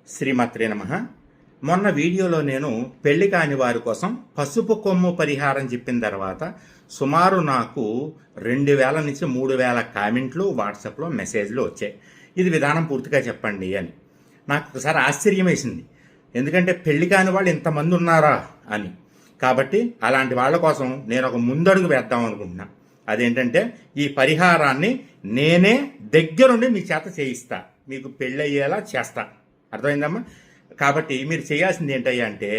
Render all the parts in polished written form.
శ్రీమాత్రే నమః. మొన్న వీడియోలో నేను పెళ్లి కాని వారి కోసం పసుపు కొమ్ము పరిహారం చెప్పిన తర్వాత సుమారు నాకు 2000 నుంచి 3000 కామెంట్లు వాట్సాప్లో మెసేజ్లు వచ్చాయి. ఇది విధానం పూర్తిగా చెప్పండి అని. నాకు ఒకసారి ఆశ్చర్యం వేసింది. ఎందుకంటే పెళ్లి కాని వాళ్ళు ఇంతమంది ఉన్నారా అని. కాబట్టి అలాంటి వాళ్ళ కోసం నేను ఒక ముందడుగు వేద్దాం అనుకుంటున్నా. అదేంటంటే ఈ పరిహారాన్ని నేనే దగ్గరుండి మీ చేత చేయిస్తా, మీకు పెళ్ళయ్యేలా చేస్తా. అర్థమైందమ్మా? కాబట్టి మీరు చేయాల్సింది ఏంటయ్యా అంటే,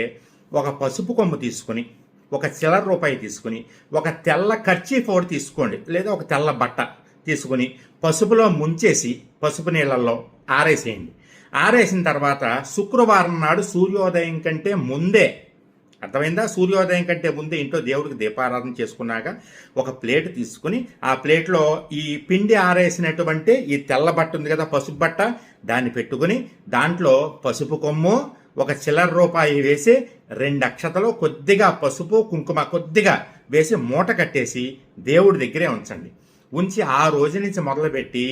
ఒక పసుపు కొమ్ము తీసుకుని, ఒక చిల్లర రూపాయి తీసుకుని, ఒక తెల్ల కర్చీఫ్ ఒకటి తీసుకోండి, లేదా ఒక తెల్ల బట్ట తీసుకుని పసుపులో ముంచేసి పసుపు నీళ్ళల్లో ఆరేసేయండి. ఆరేసిన తర్వాత శుక్రవారం నాడు సూర్యోదయం కంటే ముందే, అర్థమైందా? సూర్యోదయం కంటే ముందే ఇంట్లో దేవుడికి దీపారాధన చేసుకున్నాక ఒక ప్లేట్ తీసుకుని, ఆ ప్లేట్లో ఈ పిండి ఆరేసినటువంటి ఈ తెల్ల బట్ట ఉంది కదా, పసుపు బట్ట, దాన్ని పెట్టుకుని దాంట్లో పసుపు కొమ్ము, ఒక చిల్లర రూపాయి వేసి 2 అక్షతలు, కొద్దిగా పసుపు కుంకుమ కొద్దిగా వేసి మూట కట్టేసి దేవుడి దగ్గరే ఉంచండి. ఉంచి ఆ రోజు నుంచి మొదలుపెట్టి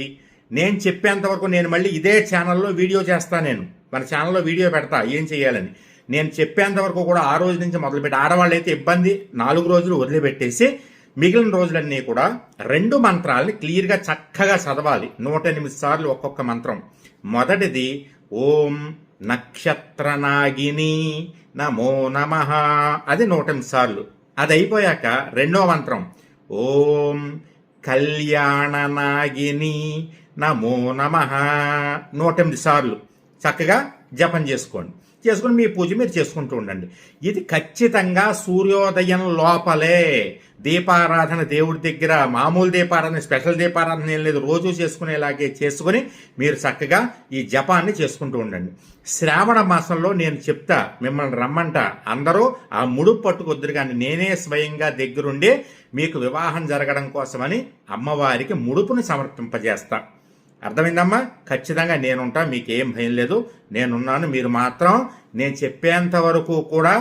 నేను చెప్పేంత వరకు, నేను మళ్ళీ ఇదే ఛానల్లో వీడియో చేస్తాను, నేను మన ఛానల్లో వీడియో పెడతా ఏం చేయాలని. నేను చెప్పేంత వరకు కూడా ఆ రోజు నుంచి మొదలుపెట్టి, ఆడవాళ్ళు అయితే ఇబ్బంది 4 రోజులు వదిలిపెట్టేసి మిగిలిన రోజులన్నీ కూడా 2 మంత్రాలని క్లియర్గా చక్కగా చదవాలి. 108 సార్లు ఒక్కొక్క మంత్రం. మొదటిది ఓం నక్షత్రనాగిని నమో నమః, అది 108 సార్లు. అది అయిపోయాక రెండో మంత్రం ఓం కళ్యాణనాగిని నమో నమః, 108 సార్లు చక్కగా జపం చేసుకొని మీ పూజ మీరు చేసుకుంటూ ఉండండి. ఇది ఖచ్చితంగా సూర్యోదయం లోపలే దీపారాధన దేవుడి దగ్గర, మామూలు దీపారాధన, స్పెషల్ దీపారాధన ఏం లేదు, రోజు చేసుకునేలాగే చేసుకుని మీరు చక్కగా ఈ జపాన్ని చేసుకుంటూ ఉండండి. శ్రావణ మాసంలో నేను చెప్తా, మిమ్మల్ని రమ్మంట, అందరూ ఆ ముడుపు పట్టుకొద్దురు కానీ నేనే స్వయంగా దగ్గరుండి మీకు వివాహం జరగడం కోసమని అమ్మవారికి ముడుపుని సమర్పింపజేస్తా. అర్థమైందమ్మా? ఖచ్చితంగా నేనుంటా, మీకేం భయం లేదు, నేనున్నాను. మీరు మాత్రం నేను చెప్పేంత వరకు కూడా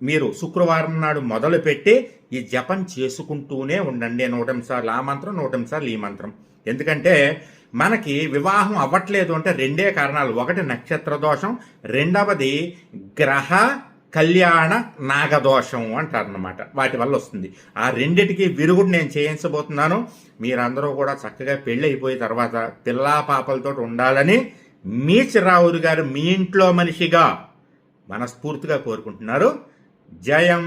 మీరు శుక్రవారం నాడు మొదలుపెట్టి ఈ జపం చేసుకుంటూనే ఉండండి. 108 సార్లు ఆ మంత్రం, 108 సార్లు ఈ మంత్రం. ఎందుకంటే మనకి వివాహం అవ్వట్లేదు అంటే 2 కారణాలు. ఒకటి నక్షత్ర దోషం, రెండవది గ్రహ కళ్యాణ నాగదోషం అంటారన్నమాట. వాటి వల్ల వస్తుంది. ఆ రెండిటికి విరుగుడు నేను చేయించబోతున్నాను. మీరందరూ కూడా చక్కగా పెళ్ళి అయిపోయిన తర్వాత పిల్లా పాపలతో ఉండాలని మీ చిరావురు గారు మీ ఇంట్లో మనిషిగా మనస్ఫూర్తిగా కోరుకుంటున్నారు. జయం.